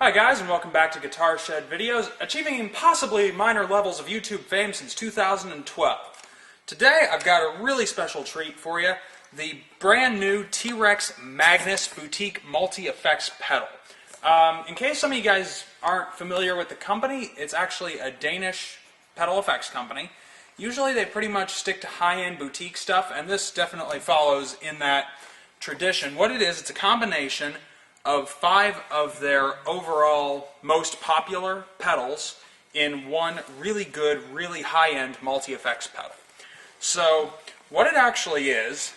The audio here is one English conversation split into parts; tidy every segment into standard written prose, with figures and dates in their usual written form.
Hi guys, and welcome back to Guitar Shed Videos, achieving possibly minor levels of YouTube fame since 2012. Today I've got a really special treat for you, the brand new T-Rex Magnus Boutique Multi-Effects pedal. In case some of you guys aren't familiar with the company, it's actually a Danish pedal effects company. Usually they pretty much stick to high-end boutique stuff, and this definitely follows in that tradition. What it is, it's a combination of 5 of their overall most popular pedals in one really good, really high-end multi-effects pedal. So what it actually is,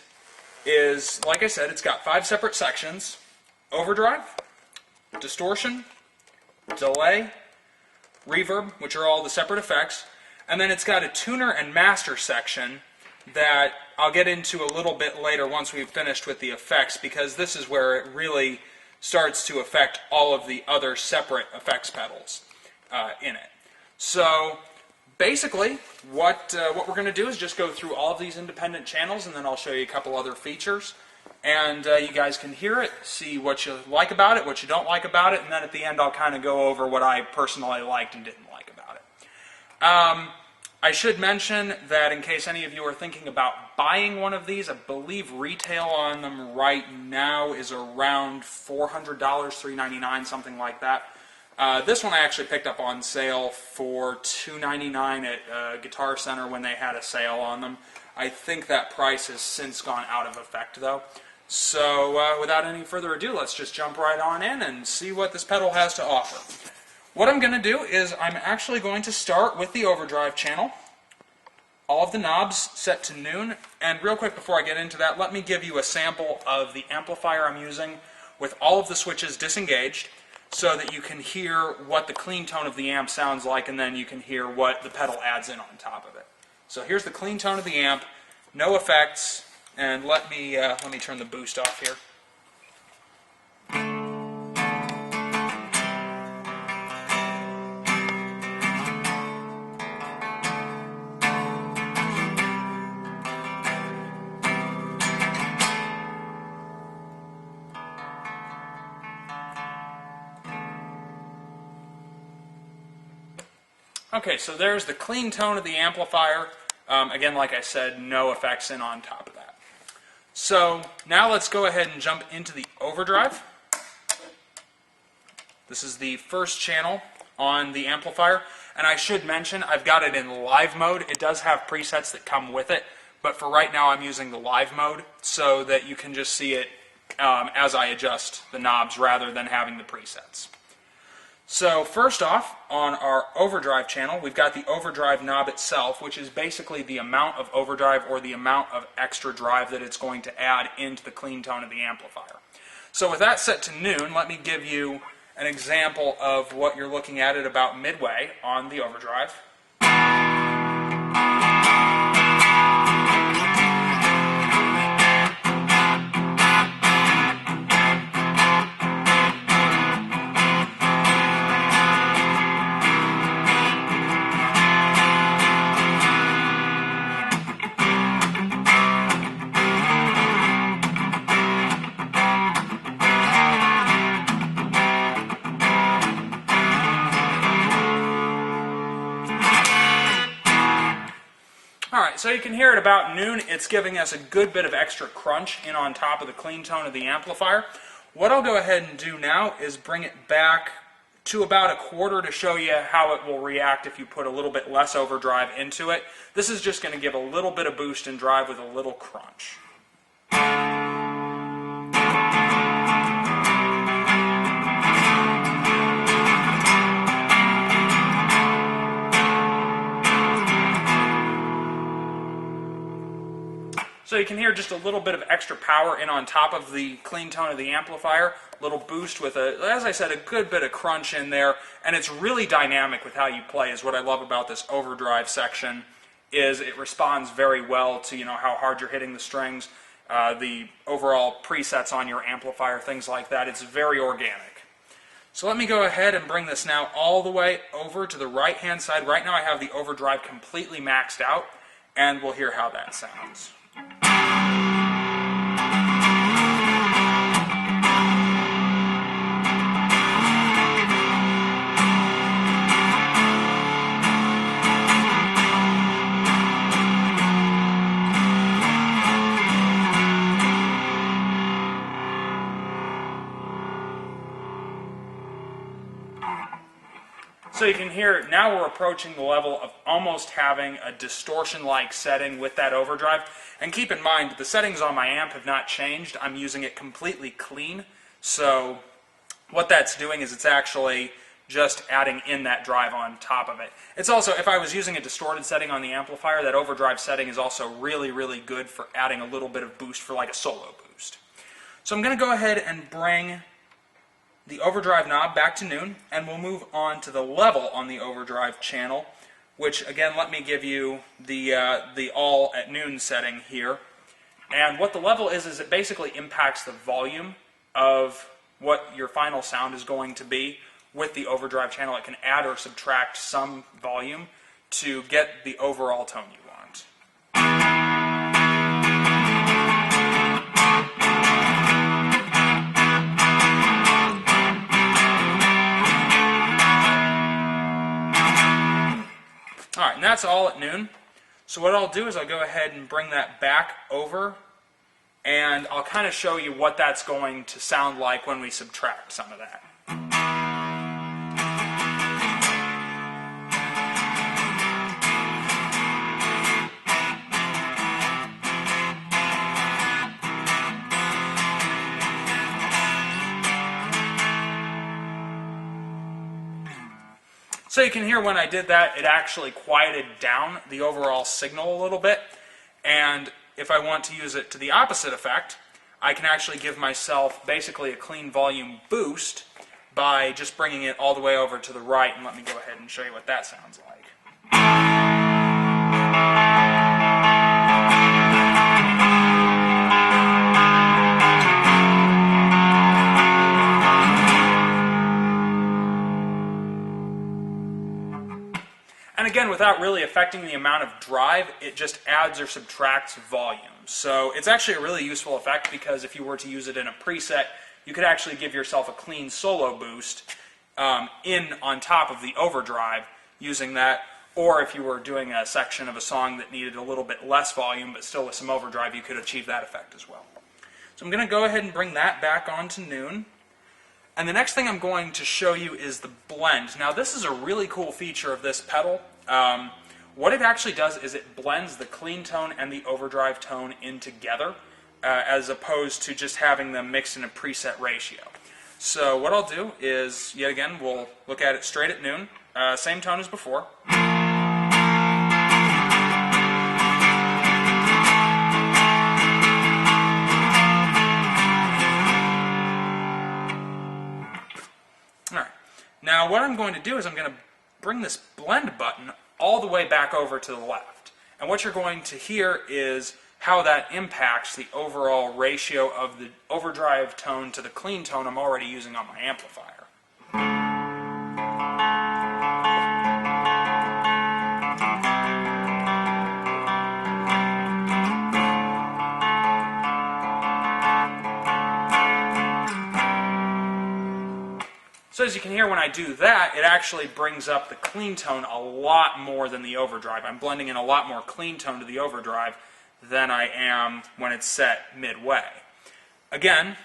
like I said, it's got 5 separate sections: overdrive, distortion, delay, reverb, which are all the separate effects, and then it's got a tuner and master section that I'll get into a little bit later once we've finished with the effects, because this is where it really starts to affect all of the other separate effects pedals in it. So basically what we're going to do is just go through all of these independent channels, and then I'll show you a couple other features, and you guys can hear it, see what you like about it, what you don't like about it, and then at the end I'll kind of go over what I personally liked and didn't like about it. I should mention that in case any of you are thinking about buying one of these, I believe retail on them right now is around $400, $399, something like that. This one I actually picked up on sale for $299 at Guitar Center when they had a sale on them. I think that price has since gone out of effect though. So without any further ado, let's just jump right on in and see what this pedal has to offer. What I'm going to do is I'm actually going to start with the overdrive channel. All of the knobs set to noon, and real quick before I get into that, let me give you a sample of the amplifier I'm using with all of the switches disengaged so that you can hear what the clean tone of the amp sounds like, and then you can hear what the pedal adds in on top of it. So here's the clean tone of the amp, no effects, and let me turn the boost off here. Okay, so there's the clean tone of the amplifier. Again, like I said, no effects in on top of that. So now let's go ahead and jump into the overdrive. This is the first channel on the amplifier, and I should mention I've got it in live mode. It does have presets that come with it, but for right now I'm using the live mode so that you can just see it as I adjust the knobs rather than having the presets. So first off, on our overdrive channel, we've got the overdrive knob itself, which is basically the amount of overdrive or the amount of extra drive that it's going to add into the clean tone of the amplifier. So with that set to noon, let me give you an example of what you're looking at about midway on the overdrive. Alright, so you can hear at about noon, it's giving us a good bit of extra crunch in on top of the clean tone of the amplifier. What I'll go ahead and do now is bring it back to about a quarter to show you how it will react if you put a little bit less overdrive into it. This is just going to give a little bit of boost and drive with a little crunch. So you can hear just a little bit of extra power in on top of the clean tone of the amplifier, a little boost with, as I said, a good bit of crunch in there, and it's really dynamic with how you play is what I love about this overdrive section, is it responds very well to how hard you're hitting the strings, the overall presets on your amplifier, things like that. It's very organic. So let me go ahead and bring this now all the way over to the right-hand side. Right now I have the overdrive completely maxed out, and we'll hear how that sounds. So you can hear now we're approaching the level of almost having a distortion-like setting with that overdrive. And keep in mind, the settings on my amp have not changed. I'm using it completely clean. So what that's doing is it's actually just adding in that drive on top of it. It's also, if I was using a distorted setting on the amplifier, that overdrive setting is also really, really good for adding a little bit of boost for like a solo boost. So I'm going to go ahead and bring the overdrive knob back to noon, and we'll move on to the level on the overdrive channel, which again, let me give you the all at noon setting here. And what the level is it basically impacts the volume of what your final sound is going to be with the overdrive channel. It can add or subtract some volume to get the overall tone you want. Alright, and that's all at noon. So what I'll do is I'll go ahead and bring that back over, and I'll kind of show you what that's going to sound like when we subtract some of that. So you can hear when I did that, it actually quieted down the overall signal a little bit. And if I want to use it to the opposite effect, I can actually give myself basically a clean volume boost by just bringing it all the way over to the right. And let me go ahead and show you what that sounds like. And again, without really affecting the amount of drive, it just adds or subtracts volume. So it's actually a really useful effect because if you were to use it in a preset, you could actually give yourself a clean solo boost on top of the overdrive using that. Or if you were doing a section of a song that needed a little bit less volume but still with some overdrive, you could achieve that effect as well. So I'm going to go ahead and bring that back on to noon. And the next thing I'm going to show you is the blend. Now this is a really cool feature of this pedal. What it actually does is it blends the clean tone and the overdrive tone in together as opposed to just having them mixed in a preset ratio. So what I'll do is, yet again, we'll look at it straight at noon, same tone as before. Alright, now what I'm going to do is I'm going to bring this blend button all the way back over to the left. And what you're going to hear is how that impacts the overall ratio of the overdrive tone to the clean tone I'm already using on my amplifier. So as you can hear when I do that, it actually brings up the clean tone a lot more than the overdrive. I'm blending in a lot more clean tone to the overdrive than I am when it's set midway. Again,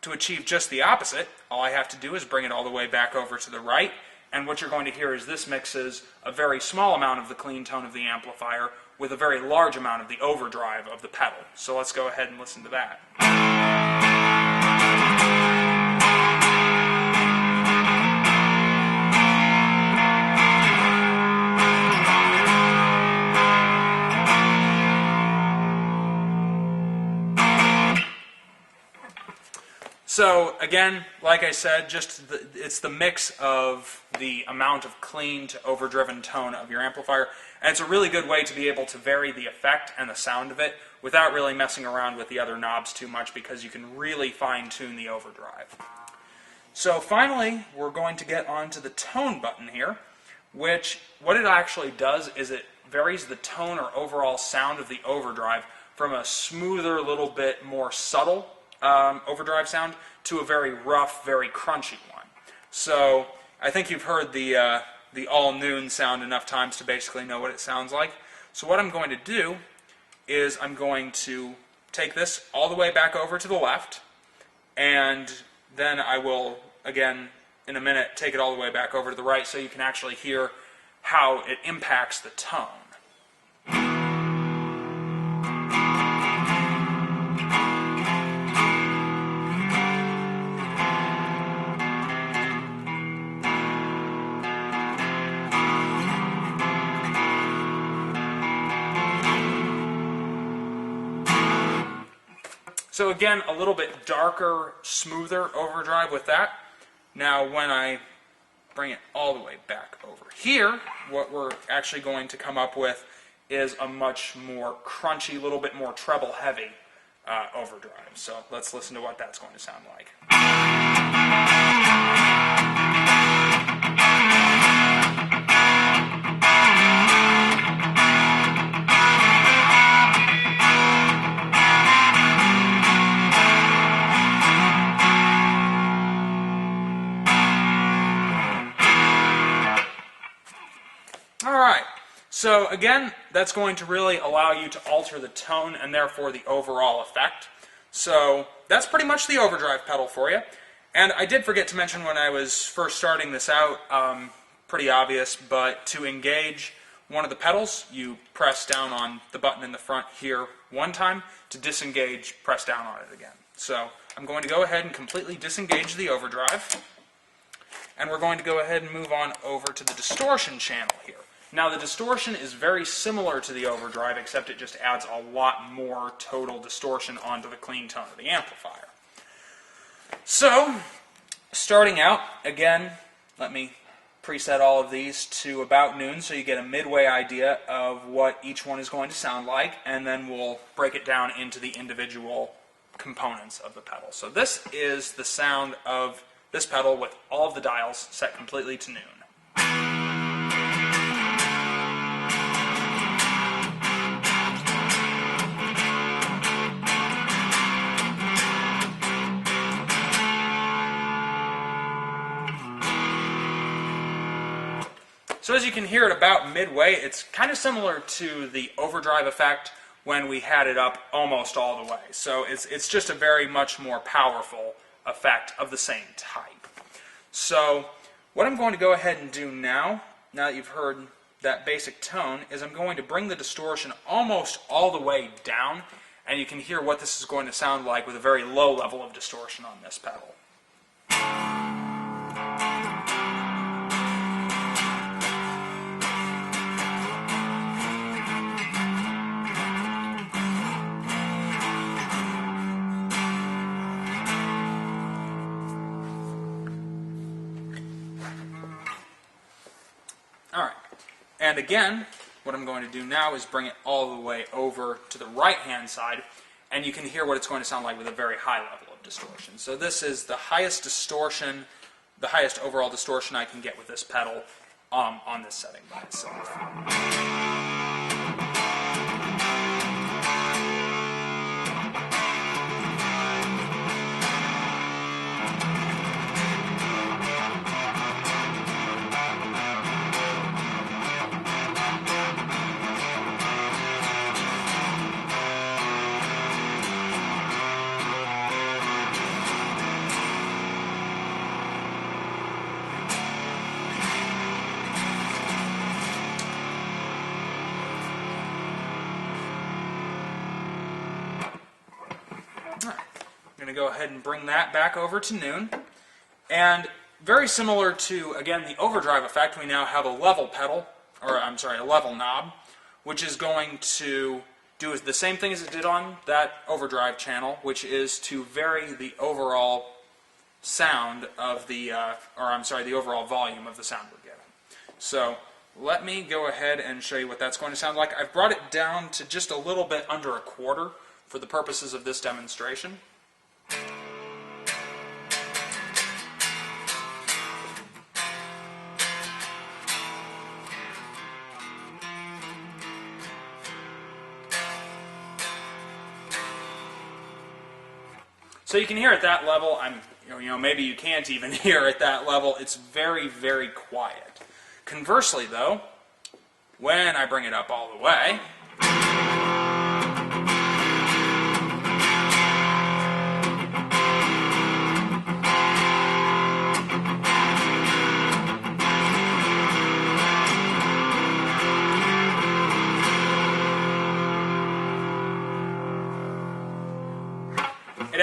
to achieve just the opposite, all I have to do is bring it all the way back over to the right, and what you're going to hear is this mixes a very small amount of the clean tone of the amplifier with a very large amount of the overdrive of the pedal. So let's go ahead and listen to that. So again, like I said, it's the mix of the amount of clean to overdriven tone of your amplifier, and it's a really good way to be able to vary the effect and the sound of it without really messing around with the other knobs too much, because you can really fine-tune the overdrive. So finally, we're going to get onto the tone button here, which what it actually does is it varies the tone or overall sound of the overdrive from a smoother, little bit more subtle overdrive sound to a very rough, very crunchy one. So I think you've heard the all noon sound enough times to basically know what it sounds like. So what I'm going to do is I'm going to take this all the way back over to the left, and then I will again in a minute take it all the way back over to the right so you can actually hear how it impacts the tone. So again, a little bit darker, smoother overdrive with that. Now when I bring it all the way back over here, what we're actually going to come up with is a much more crunchy, little bit more treble heavy overdrive. So let's listen to what that's going to sound like. Alright, so again, that's going to really allow you to alter the tone and therefore the overall effect. So that's pretty much the overdrive pedal for you. And I did forget to mention when I was first starting this out, pretty obvious, but to engage one of the pedals, you press down on the button in the front here one time. To disengage, press down on it again. So I'm going to go ahead and completely disengage the overdrive. And we're going to go ahead and move on over to the distortion channel here. Now the distortion is very similar to the overdrive, except it just adds a lot more total distortion onto the clean tone of the amplifier. So, starting out, again, let me preset all of these to about noon so you get a midway idea of what each one is going to sound like, and then we'll break it down into the individual components of the pedal. So this is the sound of this pedal with all of the dials set completely to noon. So as you can hear at about midway, it's kind of similar to the overdrive effect when we had it up almost all the way. So it's just a very much more powerful effect of the same type. So what I'm going to go ahead and do now that you've heard that basic tone, is I'm going to bring the distortion almost all the way down, and you can hear what this is going to sound like with a very low level of distortion on this pedal. Alright, and again, what I'm going to do now is bring it all the way over to the right-hand side, and you can hear what it's going to sound like with a very high level of distortion. So this is the highest distortion, the highest overall distortion I can get with this pedal on this setting by itself. I'm going to go ahead and bring that back over to noon. And very similar to, again, the overdrive effect, we now have a level pedal, or I'm sorry, a level knob, which is going to do the same thing as it did on that overdrive channel, which is to vary the overall sound of the, the overall volume of the sound we're getting. So let me go ahead and show you what that's going to sound like. I've brought it down to just a little bit under a quarter for the purposes of this demonstration. So you can hear at that level, maybe you can't even hear at that level, it's very, very quiet. Conversely though, when I bring it up all the way,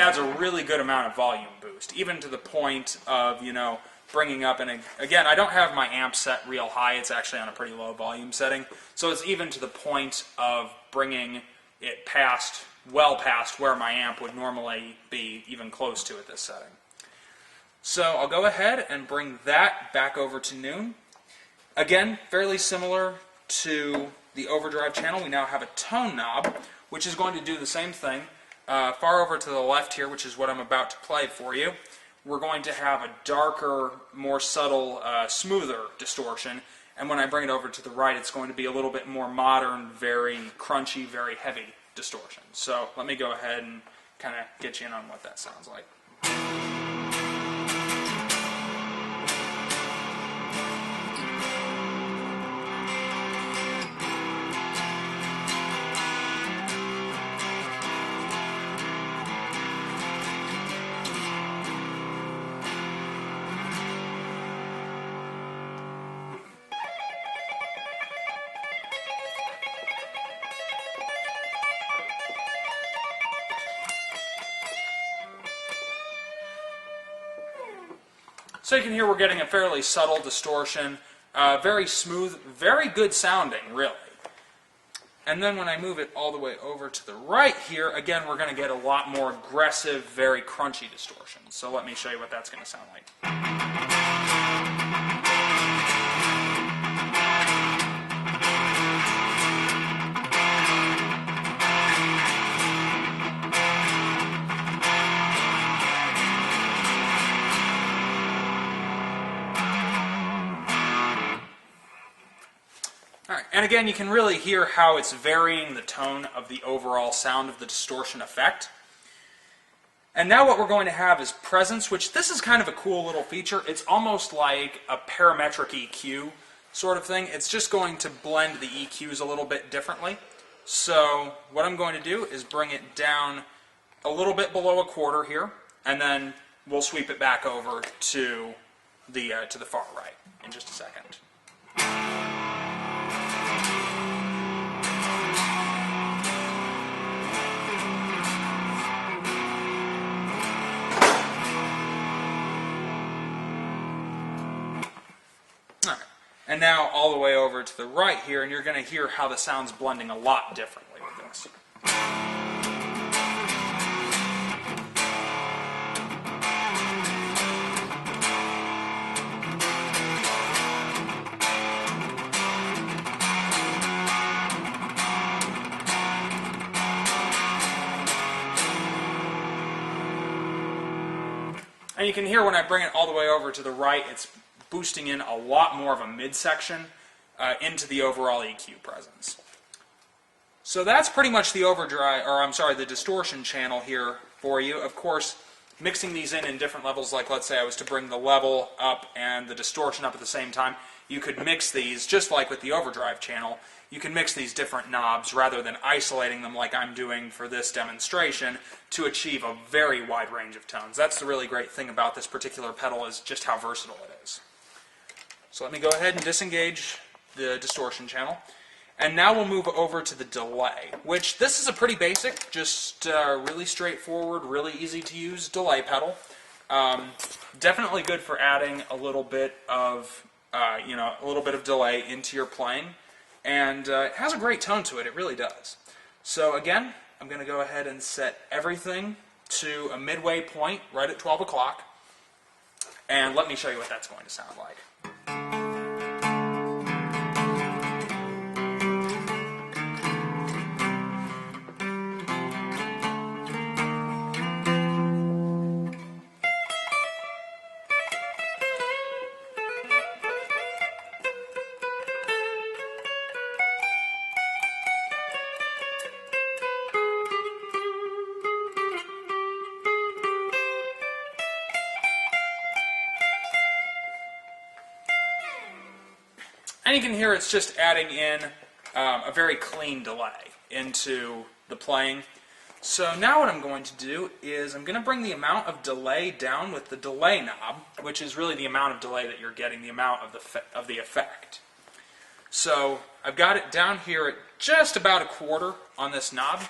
adds a really good amount of volume boost, even to the point of, you know, bringing up, and again, I don't have my amp set real high, it's actually on a pretty low volume setting, so it's even to the point of bringing it past, well past where my amp would normally be, even close to at this setting. So I'll go ahead and bring that back over to noon. Again, fairly similar to the overdrive channel, we now have a tone knob, which is going to do the same thing. Far over to the left here, which is what I'm about to play for you, we're going to have a darker, more subtle, smoother distortion, and when I bring it over to the right, it's going to be a little bit more modern, very crunchy, very heavy distortion. So let me go ahead and kind of get you in on what that sounds like. So you can hear we're getting a fairly subtle distortion, very smooth, very good sounding, really. And then when I move it all the way over to the right here, again, we're going to get a lot more aggressive, very crunchy distortion. So let me show you what that's going to sound like. Alright, and again, you can really hear how it's varying the tone of the overall sound of the distortion effect. And now what we're going to have is presence, which this is kind of a cool little feature. It's almost like a parametric EQ sort of thing. It's just going to blend the EQs a little bit differently. So what I'm going to do is bring it down a little bit below a quarter here, and then we'll sweep it back over to the far right in just a second. And now all the way over to the right here, and you're going to hear how the sound's blending a lot differently with this. And you can hear when I bring it all the way over to the right, it's boosting in a lot more of a midsection into the overall EQ presence. So that's pretty much the overdrive, or I'm sorry, the distortion channel here for you. Of course, mixing these in different levels, like let's say I was to bring the level up and the distortion up at the same time, you could mix these, just like with the overdrive channel, you can mix these different knobs rather than isolating them like I'm doing for this demonstration to achieve a very wide range of tones. That's the really great thing about this particular pedal, is just how versatile it is. So let me go ahead and disengage the distortion channel. And now we'll move over to the delay, which this is a pretty basic, just really straightforward, really easy to use delay pedal. Definitely good for adding a little bit of, a little bit of delay into your playing. And it has a great tone to it, it really does. So again, I'm going to go ahead and set everything to a midway point right at 12 o'clock. And let me show you what that's going to sound like. And you can hear it's just adding in a very clean delay into the playing. So now what I'm going to do is I'm going to bring the amount of delay down with the delay knob, which is really the amount of delay that you're getting, the amount of the effect. So I've got it down here at just about a quarter on this knob,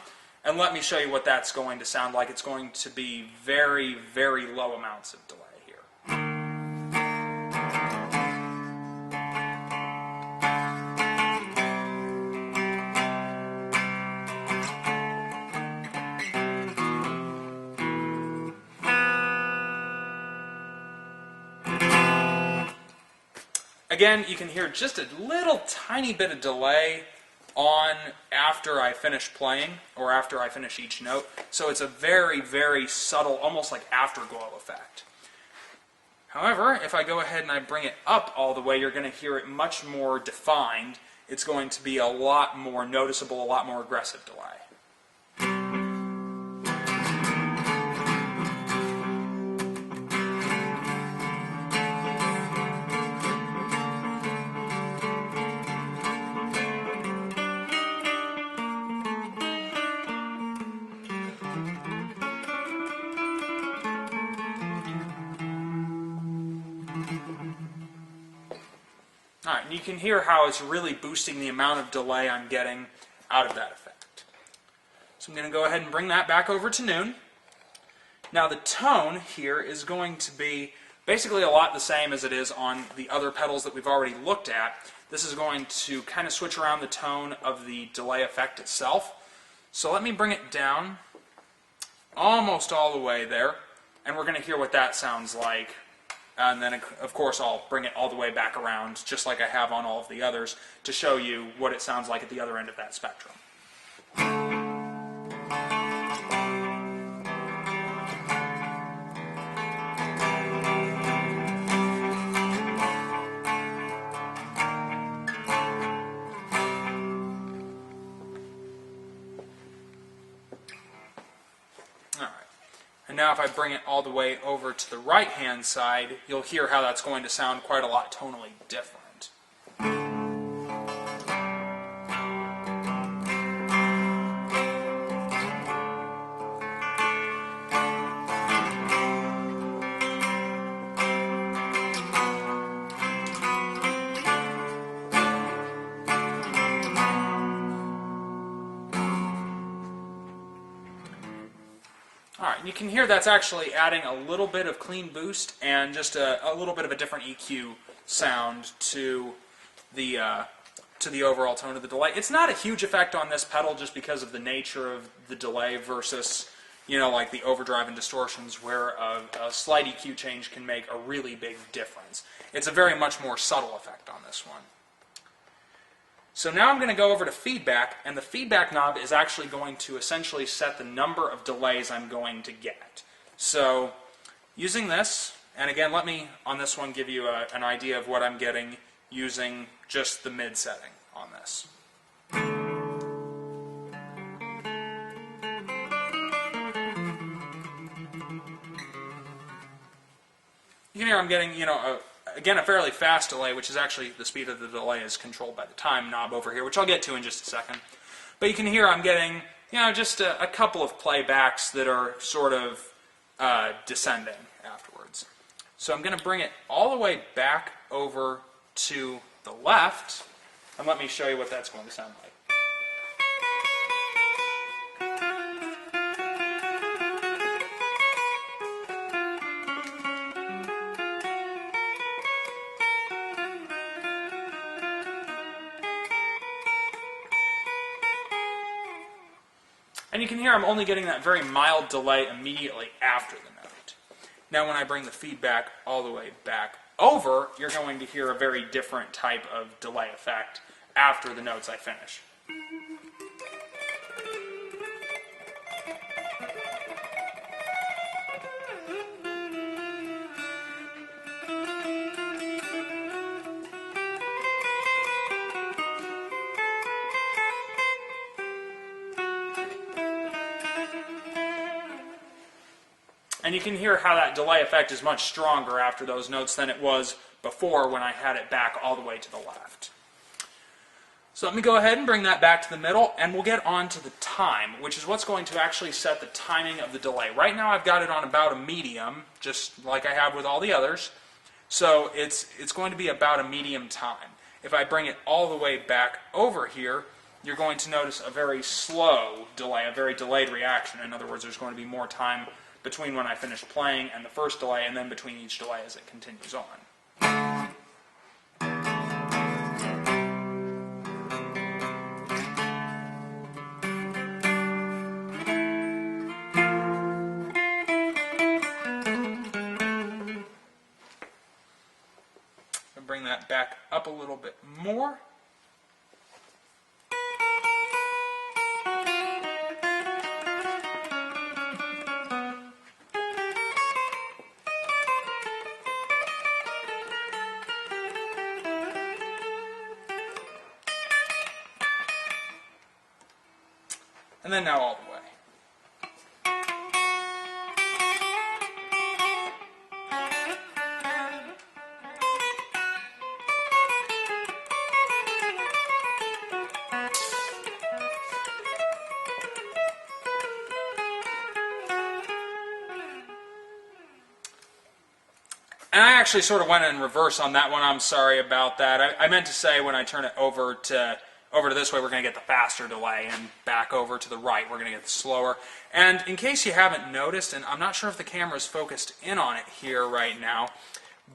And let me show you what that's going to sound like. It's going to be very, very low amounts of delay here. Again, you can hear just a little tiny bit of delay on after I finish playing, or after I finish each note. So it's a very, very subtle, almost like afterglow effect. However, if I go ahead and I bring it up all the way, you're going to hear it much more defined. It's going to be a lot more noticeable, a lot more aggressive delay. Alright, and you can hear how it's really boosting the amount of delay I'm getting out of that effect. So I'm going to go ahead and bring that back over to noon. Now the tone here is going to be basically a lot the same as it is on the other pedals that we've already looked at. This is going to kind of switch around the tone of the delay effect itself. So let me bring it down almost all the way there, and we're going to hear what that sounds like. And then, of course, I'll bring it all the way back around, just like I have on all of the others, to show you what it sounds like at the other end of that spectrum. And now if I bring it all the way over to the right-hand side, you'll hear how that's going to sound quite a lot tonally different. Alright, and you can hear that's actually adding a little bit of clean boost and just a little bit of a different EQ sound to the overall tone of the delay. It's not a huge effect on this pedal just because of the nature of the delay versus, you know, like the overdrive and distortions where a slight EQ change can make a really big difference. It's a very much more subtle effect on this one. So now I'm going to go over to feedback, and the feedback knob is actually going to essentially set the number of delays I'm going to get. So using this, and again let me on this one give you an idea of what I'm getting using just the mid setting on this. You can hear I'm getting, you know, again, a fairly fast delay, which is actually the speed of the delay is controlled by the time knob over here, which I'll get to in just a second. But you can hear I'm getting, you know, just a couple of playbacks that are sort of descending afterwards. So I'm going to bring it all the way back over to the left, and let me show you what that's going to sound like. And you can hear I'm only getting that very mild delay immediately after the note. Now when I bring the feedback all the way back over, you're going to hear a very different type of delay effect after the notes I finish. And you can hear how that delay effect is much stronger after those notes than it was before when I had it back all the way to the left. So let me go ahead and bring that back to the middle, and we'll get on to the time, which is what's going to actually set the timing of the delay. Right now I've got it on about a medium, just like I have with all the others. So it's going to be about a medium time. If I bring it all the way back over here, you're going to notice a very slow delay, a very delayed reaction. In other words, there's going to be more time between when I finish playing and the first delay, and then between each delay as it continues on. I'll bring that back up a little bit more. And then now all the way. And I actually sort of went in reverse on that one. I'm sorry about that. I meant to say when I turn it over to this way, we're going to get the faster delay, and back over to the right, we're going to get the slower. And in case you haven't noticed, and I'm not sure if the camera is focused in on it here right now,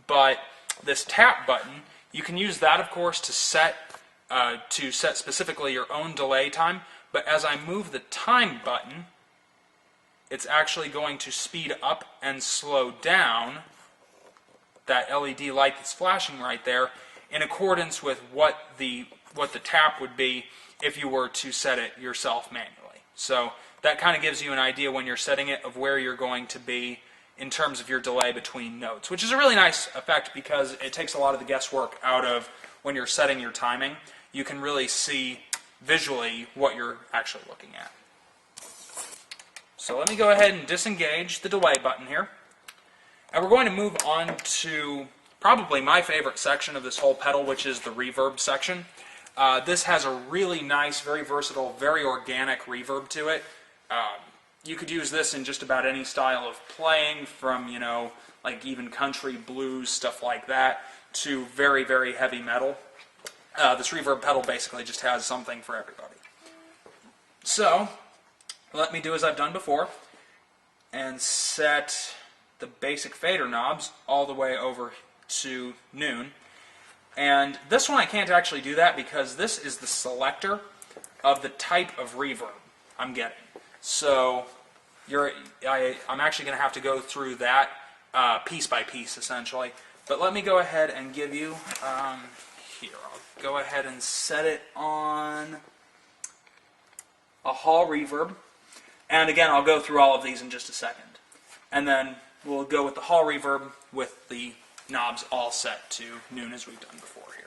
but this tap button, you can use that, of course, to set specifically your own delay time. But as I move the time button, it's actually going to speed up and slow down that LED light that's flashing right there in accordance with what the tap would be if you were to set it yourself manually. So that kind of gives you an idea when you're setting it of where you're going to be in terms of your delay between notes, which is a really nice effect because it takes a lot of the guesswork out of when you're setting your timing. You can really see visually what you're actually looking at. So let me go ahead and disengage the delay button here. And we're going to move on to probably my favorite section of this whole pedal, which is the reverb section. This has a really nice, very versatile, very organic reverb to it. You could use this in just about any style of playing, from, you know, like even country, blues, stuff like that, to very, very heavy metal. This reverb pedal basically just has something for everybody. So, let me do as I've done before, and set the basic fader knobs all the way over to noon. And this one I can't actually do that because this is the selector of the type of reverb I'm getting. So I'm actually going to have to go through that piece by piece, essentially. But let me go ahead and give you, here, I'll go ahead and set it on a hall reverb. And again, I'll go through all of these in just a second. And then we'll go with the hall reverb with the knobs all set to noon as we've done before here.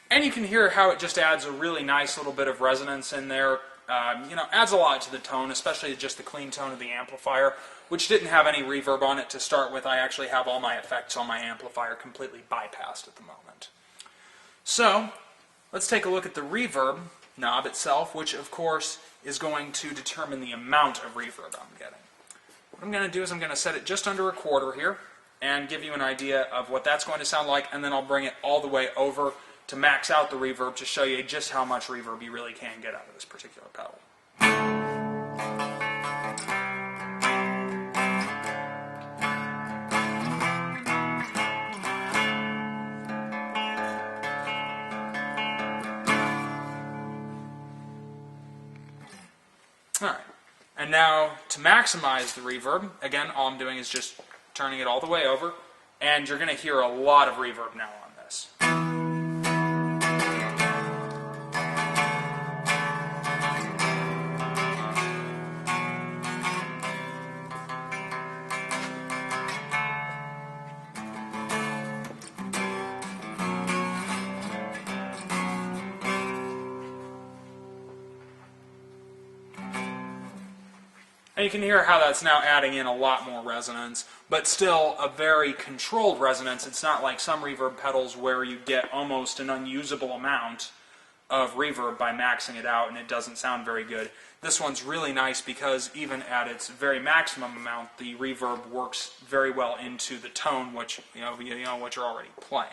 And you can hear how it just adds a really nice little bit of resonance in there. You know, adds a lot to the tone, especially just the clean tone of the amplifier, which didn't have any reverb on it to start with. I actually have all my effects on my amplifier completely bypassed at the moment. So, let's take a look at the reverb knob itself, which of course is going to determine the amount of reverb I'm getting. What I'm going to do is I'm going to set it just under a quarter here and give you an idea of what that's going to sound like, and then I'll bring it all the way over to max out the reverb to show you just how much reverb you really can get out of this particular pedal. Alright, and now to maximize the reverb, again, all I'm doing is just turning it all the way over, and you're going to hear a lot of reverb now on this. And you can hear how that's now adding in a lot more resonance, but still a very controlled resonance. It's not like some reverb pedals where you get almost an unusable amount of reverb by maxing it out and it doesn't sound very good. This one's really nice because even at its very maximum amount, the reverb works very well into the tone which what you're already playing.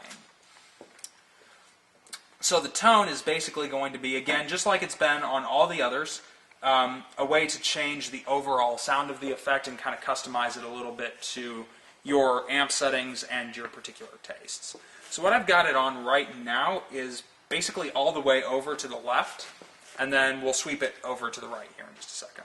So the tone is basically going to be, again, just like it's been on all the others, a way to change the overall sound of the effect and kind of customize it a little bit to your amp settings and your particular tastes. So what I've got it on right now is basically all the way over to the left, and then we'll sweep it over to the right here in just a second.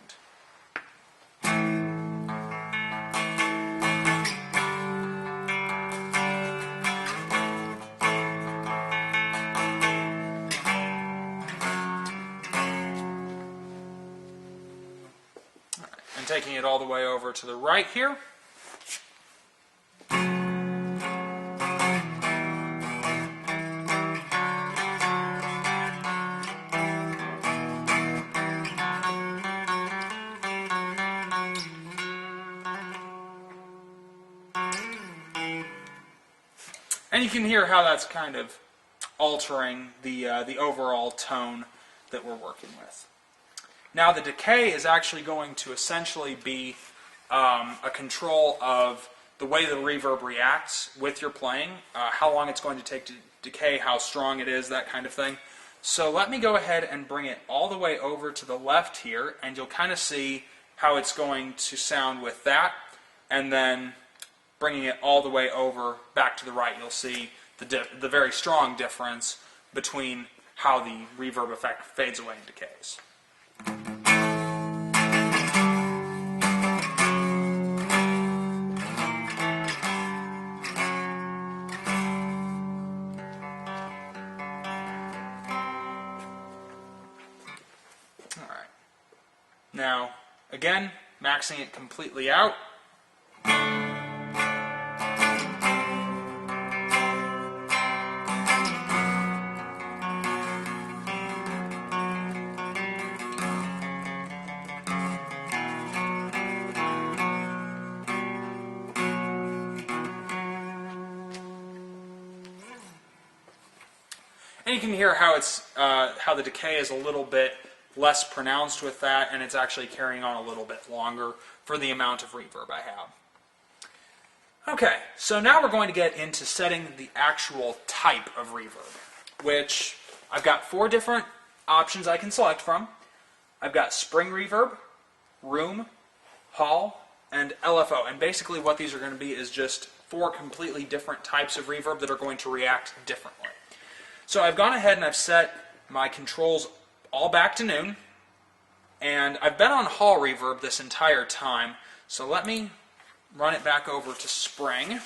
Taking it all the way over to the right here. And you can hear how that's kind of altering the overall tone that we're working with. Now the decay is actually going to essentially be a control of the way the reverb reacts with your playing, how long it's going to take to decay, how strong it is, that kind of thing. So let me go ahead and bring it all the way over to the left here, and you'll kind of see how it's going to sound with that, and then bringing it all the way over back to the right, you'll see the very strong difference between how the reverb effect fades away and decays. Alright. Now, again, maxing it completely out. And you can hear how how the decay is a little bit less pronounced with that, and it's actually carrying on a little bit longer for the amount of reverb I have. Okay, so now we're going to get into setting the actual type of reverb, which I've got 4 different options I can select from. I've got spring reverb, room, hall, and LFO. And basically what these are going to be is just 4 completely different types of reverb that are going to react differently. So I've gone ahead and I've set my controls all back to noon, and I've been on hall reverb this entire time, so let me run it back over to spring.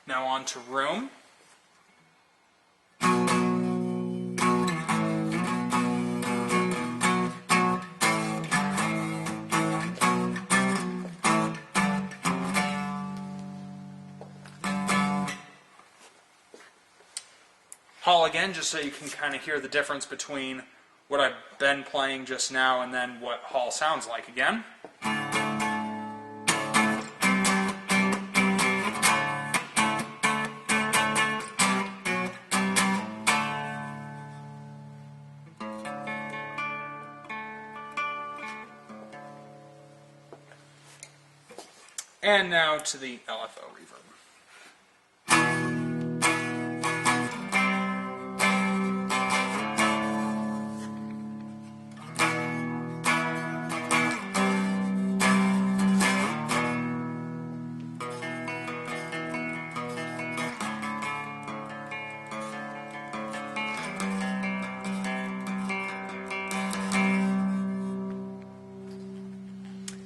Now on to room. Hall again, just so you can kind of hear the difference between what I've been playing just now and then what hall sounds like again. And now to the LFO reverb.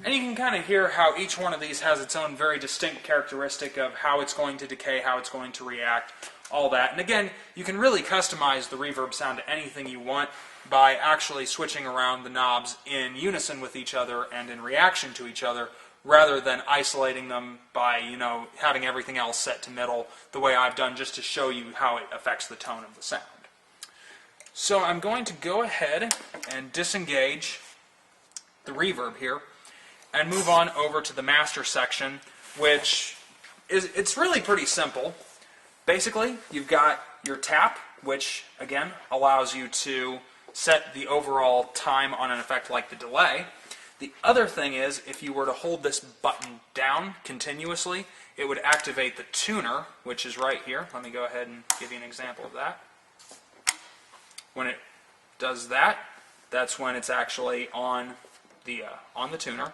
And you can kind of hear how each one of these has its own very distinct characteristic of how it's going to decay, how it's going to react, all that. And again, you can really customize the reverb sound to anything you want by actually switching around the knobs in unison with each other and in reaction to each other, rather than isolating them by, having everything else set to middle the way I've done, just to show you how it affects the tone of the sound. So I'm going to go ahead and disengage the reverb here and move on over to the master section, which it's really pretty simple. Basically, you've got your tap, which again allows you to set the overall time on an effect like the delay. The other thing is, if you were to hold this button down continuously, it would activate the tuner, which is right here. Let me go ahead and give you an example of that. When it does that, that's when it's actually on the tuner.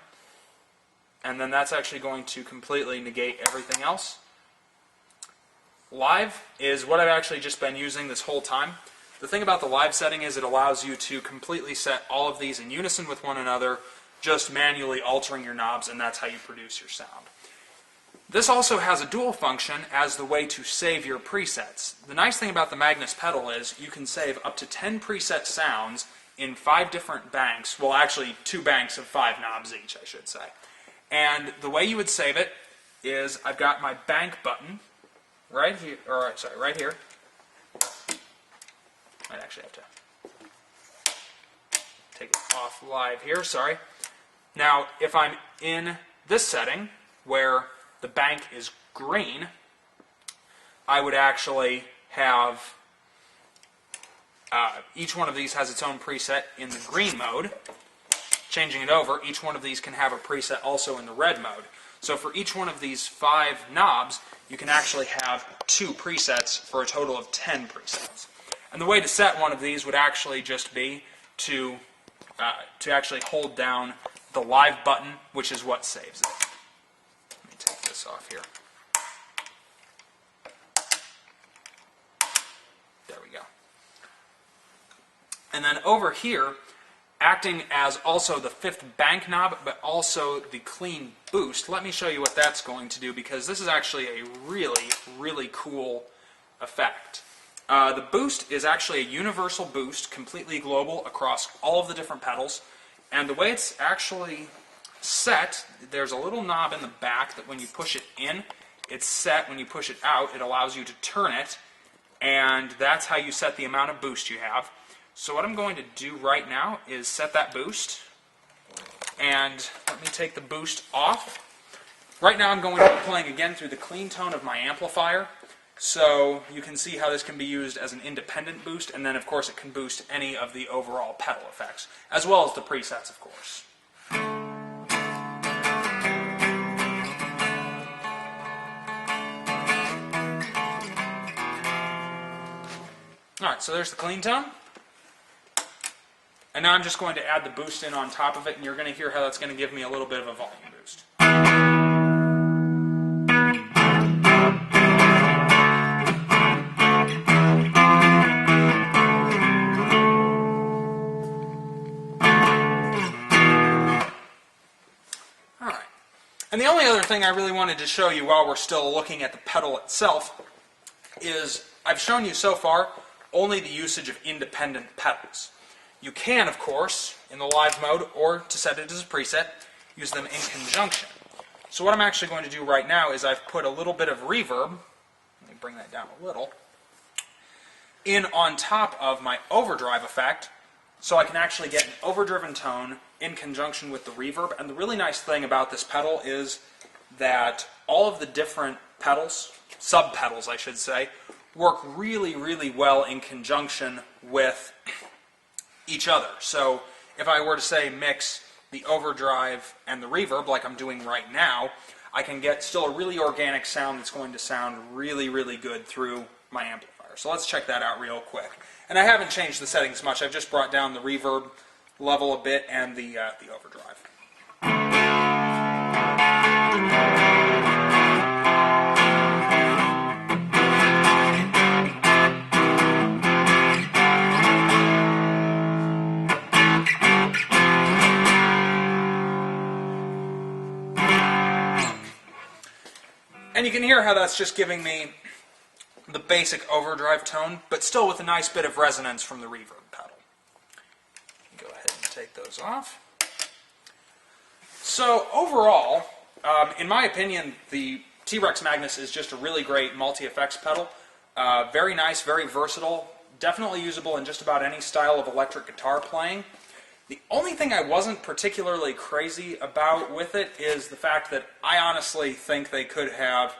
And then that's actually going to completely negate everything else. Live is what I've actually just been using this whole time. The thing about the live setting is it allows you to completely set all of these in unison with one another, just manually altering your knobs, and that's how you produce your sound. This also has a dual function as the way to save your presets. The nice thing about the Magnus pedal is you can save up to 10 preset sounds in 5 different banks, well actually 2 banks of 5 knobs each, I should say. And the way you would save it is I've got my bank button right here, right here. I'd actually have to take it off live here, sorry. Now, if I'm in this setting, where the bank is green, I would actually have, each one of these has its own preset in the green mode. Changing it over, each one of these can have a preset also in the red mode. So for each one of these 5 knobs, you can actually have 2 presets for a total of 10 presets. And the way to set one of these would actually just be to actually hold down the live button, which is what saves it. Let me take this off here. There we go. And then over here, acting as also the 5th bank knob, but also the clean boost. Let me show you what that's going to do, because this is actually a really, really cool effect. The boost is actually a universal boost, completely global across all of the different pedals. And the way it's actually set, there's a little knob in the back that when you push it in, it's set. When you push it out, it allows you to turn it. And that's how you set the amount of boost you have. So what I'm going to do right now is set that boost. And let me take the boost off. Right now I'm going to be playing again through the clean tone of my amplifier. So you can see how this can be used as an independent boost, and then of course it can boost any of the overall pedal effects, as well as the presets, of course. Alright, so there's the clean tone. And now I'm just going to add the boost in on top of it, and you're going to hear how that's going to give me a little bit of a volume boost. And the only other thing I really wanted to show you while we're still looking at the pedal itself is I've shown you so far only the usage of independent pedals. You can, of course, in the live mode, or to set it as a preset, use them in conjunction. So what I'm actually going to do right now is I've put a little bit of reverb, let me bring that down a little, in on top of my overdrive effect, so I can actually get an overdriven tone in conjunction with the reverb. And the really nice thing about this pedal is that all of the different pedals, sub-pedals I should say, work really, really well in conjunction with each other. So if I were to say mix the overdrive and the reverb like I'm doing right now, I can get still a really organic sound that's going to sound really, really good through my amplifier. So let's check that out real quick. And I haven't changed the settings much. I've just brought down the reverb level a bit and the overdrive. And you can hear how that's just giving me the basic overdrive tone, but still with a nice bit of resonance from the reverb pedal. Go ahead and take those off. So overall, in my opinion, the T-Rex Magnus is just a really great multi-effects pedal. Very nice, very versatile, definitely usable in just about any style of electric guitar playing. The only thing I wasn't particularly crazy about with it is the fact that I honestly think they could have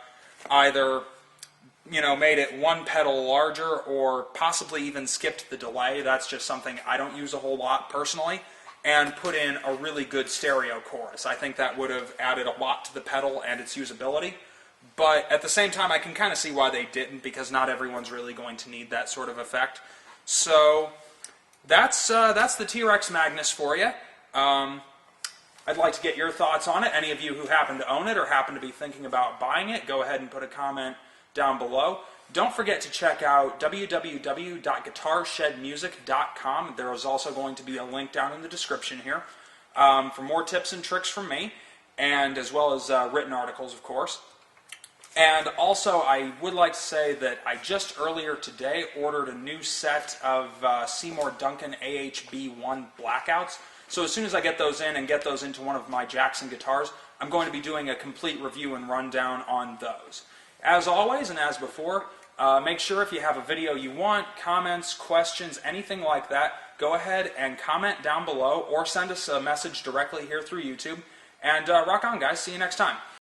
either, made it one pedal larger or possibly even skipped the delay. That's just something I don't use a whole lot personally. And put in a really good stereo chorus. I think that would have added a lot to the pedal and its usability. But at the same time, I can kind of see why they didn't, because not everyone's really going to need that sort of effect. So that's the T-Rex Magnus for you. I'd like to get your thoughts on it. Any of you who happen to own it or happen to be thinking about buying it, go ahead and put a comment down below. Don't forget to check out www.guitarshedmusic.com. There is also going to be a link down in the description here for more tips and tricks from me, and as well as written articles, of course. And also, I would like to say that I just earlier today ordered a new set of Seymour Duncan AHB1 blackouts. So as soon as I get those in and get those into one of my Jackson guitars, I'm going to be doing a complete review and rundown on those. As always, and as before, make sure if you have a video you want, comments, questions, anything like that, go ahead and comment down below or send us a message directly here through YouTube. And rock on, guys. See you next time.